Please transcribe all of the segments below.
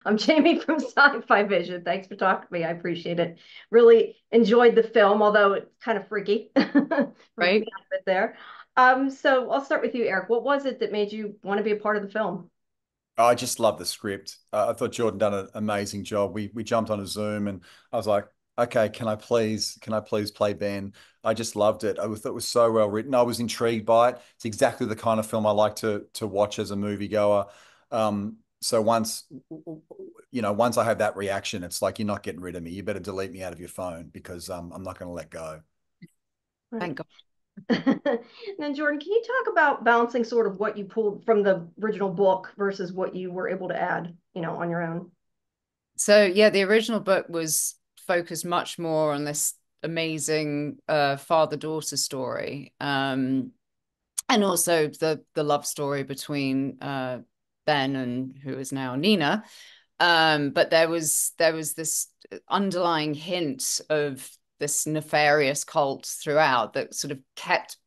I'm Jamie from Sci-Fi-vision. Thanks for talking to me. I appreciate it. Really enjoyed the film, although it's kind of freaky. Freaked me Right. out a bit there. So I'll start with you, Eric. What was it that made you want to be a part of the film? I just love the script. I thought Jordan done an amazing job. We jumped on a Zoom and I was like, okay, can I please play Ben? I just loved it. Thought it was so well written. I was intrigued by it. It's exactly the kind of film I like to watch as a moviegoer. So once I have that reaction, it's like you're not getting rid of me. You better delete me out of your phone because I'm not going to let go. Right. Thank God. And then Jordan, can you talk about balancing sort of what you pulled from the original book versus what you were able to add, on your own? So yeah, the original book was focused much more on this amazing father-daughter story. And also the love story between Ben and who is now Nina. But there was this underlying hint of this nefarious cult throughout that sort of kept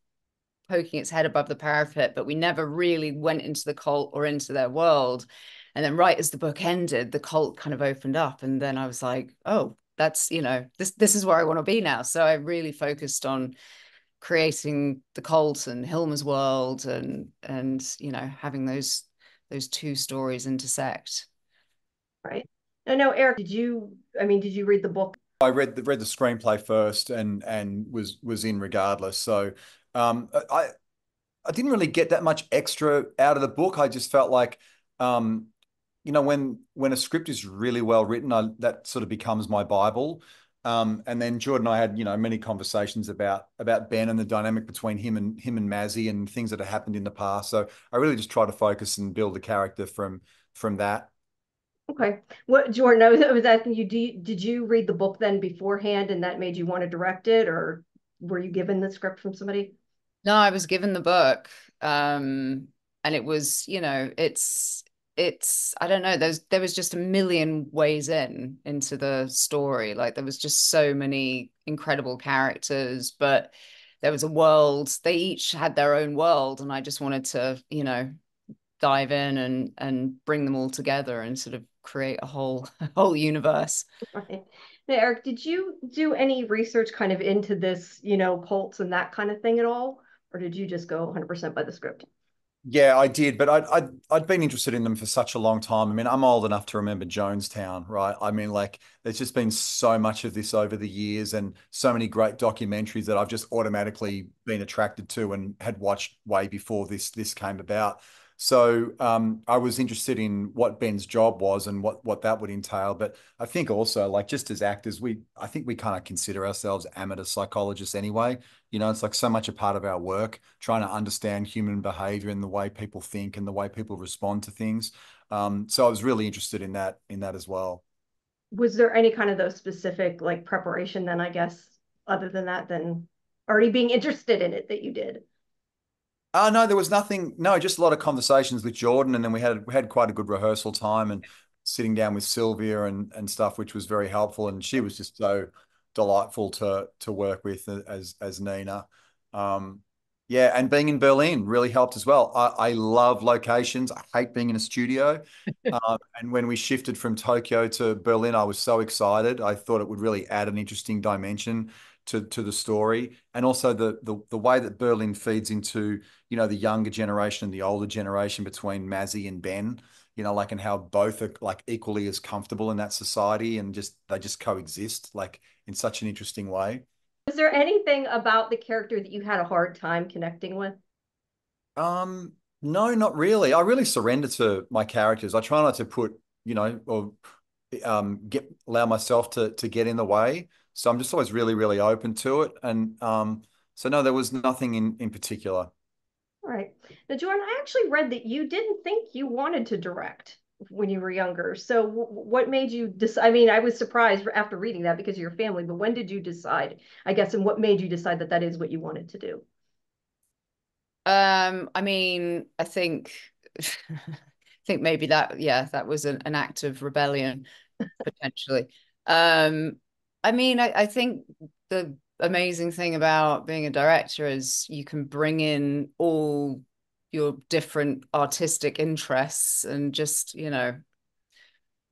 poking its head above the parapet, but we never really went into the cult or into their world. And then right as the book ended, the cult kind of opened up. And then I was like, oh, that's, this is where I want to be now. So I really focused on creating the cult and Hilma's world and having those two stories intersect. Right. I know, Eric, did you read the book? I read the screenplay first and was in regardless. So I didn't really get that much extra out of the book. I just felt like, um, when a script is really well written, that sort of becomes my Bible. And then Jordan and I had, many conversations about Ben and the dynamic between him and Mazzy and things that had happened in the past. So I really just try to focus and build the character from that. Okay. What, Jordan, I was asking you, did you read the book then beforehand and that made you want to direct it, or were you given the script from somebody? No, I was given the book. And it was, it's I don't know, there was just a million ways into the story. Like there was just so many incredible characters, but there was a world, they each had their own world, and I just wanted to, dive in and bring them all together and sort of create a whole a whole universe. Right. Now, Eric, did you do any research kind of into this, cults and that kind of thing at all? Or did you just go 100% by the script? Yeah, I did, but I'd been interested in them for such a long time. I mean, I'm old enough to remember Jonestown, right? I mean, like, there's just been so much of this over the years, and so many great documentaries that I've just automatically been attracted to and had watched way before this came about. So I was interested in what Ben's job was and what that would entail. But I think also, like, just as actors, I think we kind of consider ourselves amateur psychologists anyway. It's like so much a part of our work, trying to understand human behavior and the way people think and the way people respond to things. So I was really interested in that as well. Was there any kind of those specific like preparation then, I guess, other than that, than already being interested in it that you did? Oh no, there was nothing. No, just a lot of conversations with Jordan, and then we had quite a good rehearsal time and sitting down with Sylvia and stuff, which was very helpful. And she was just so delightful to work with as Nina. Um, yeah, and being in Berlin really helped as well. I love locations. I hate being in a studio. And when we shifted from Tokyo to Berlin, I was so excited. I thought it would really add an interesting dimension to the story, and also the way that Berlin feeds into the younger generation and the older generation between Mazzy and Ben. Like, and how both are like equally as comfortable in that society, and just they just coexist like in such an interesting way. Was there anything about the character that you had a hard time connecting with? No, not really. I really surrender to my characters. I try not to put, or get allow myself to get in the way. So I'm just always really, really open to it. And so no, there was nothing in particular. All right. Now, Jordan, I actually read that you didn't think you wanted to direct when you were younger. So what made you decide? I mean, I was surprised after reading that because of your family, but when did you decide, I guess, and what made you decide that that is what you wanted to do? I mean, I think maybe that, yeah, that was an act of rebellion potentially. Um, I mean, I think the amazing thing about being a director is you can bring in all your different artistic interests and just,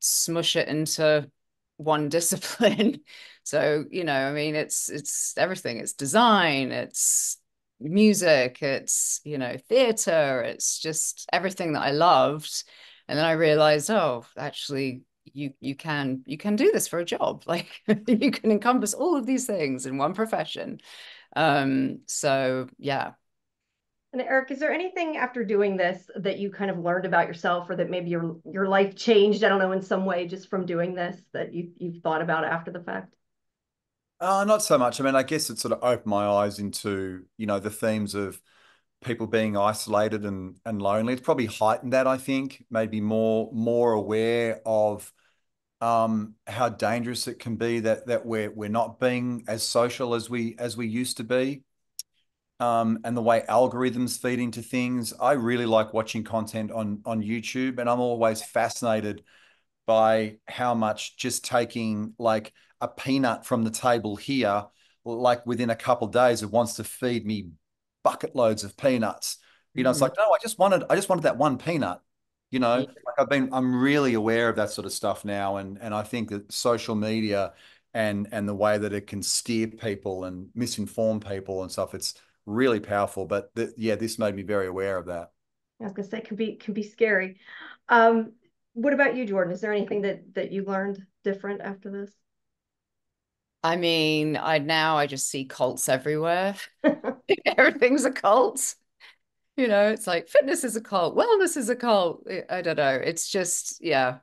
smush it into one discipline. So, I mean, it's everything. It's design, it's music, it's, theater, it's just everything that I loved. And then I realized, oh, actually, you can do this for a job. Like you can encompass all of these things in one profession. So yeah. And Eric, is there anything after doing this that you kind of learned about yourself, or that maybe your life changed, I don't know, in some way just from doing this, that you've thought about after the fact? Not so much. I mean, I guess it sort of opened my eyes into, the themes of people being isolated and lonely. It's probably heightened that, I think, maybe more aware of how dangerous it can be that we're not being as social as we used to be. And the way algorithms feed into things. I really like watching content on YouTube, and I'm always fascinated by how much just taking like a peanut from the table here, like within a couple of days, it wants to feed me bucket loads of peanuts. It's Mhm. like, no, I just wanted that one peanut. Yeah. Like I'm really aware of that sort of stuff now, and I think that social media and the way that it can steer people and misinform people and stuff, it's really powerful. But yeah, this made me very aware of that. I was gonna say, can be scary. Um, what about you, Jordan? Is there anything that you learned different after this? I mean, I just see cults everywhere. Everything's a cult. It's like fitness is a cult, wellness is a cult. I don't know. It's just, yeah,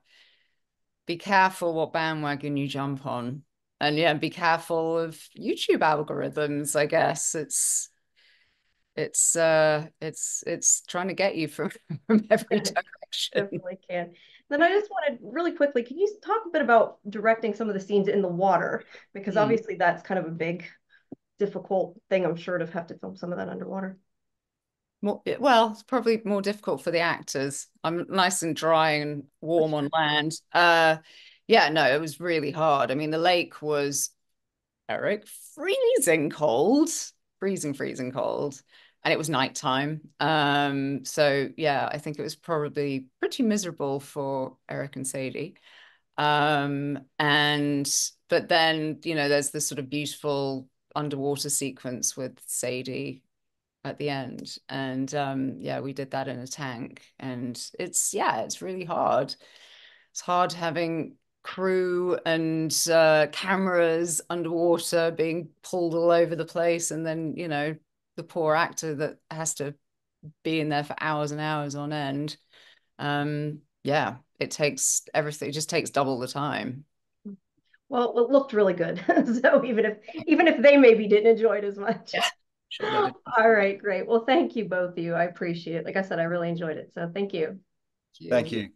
be careful what bandwagon you jump on. And yeah, be careful of YouTube algorithms, I guess. It's trying to get you from from every direction. Definitely can. Then I just wanted really quickly, can you talk a bit about directing some of the scenes in the water? Because Hmm. obviously that's kind of a big, difficult thing, I'm sure, to have to film some of that underwater. Well, it's probably more difficult for the actors. I'm nice and dry and warm on land. Yeah, no, it was really hard. I mean, the lake was, Eric, freezing cold, and it was nighttime. So yeah, I think it was probably pretty miserable for Eric and Sadie. And but then, there's this sort of beautiful underwater sequence with Sadie at the end. And yeah, we did that in a tank. And it's really hard. It's hard having crew and cameras underwater being pulled all over the place. And then, the poor actor that has to be in there for hours and hours on end. Yeah, it takes everything, it just takes double the time. Well, it looked really good. So even if they maybe didn't enjoy it as much. Yeah, sure they did. All right, great. Well, thank you both of you. I appreciate it. Like I said, I really enjoyed it. So thank you. Thank You. you.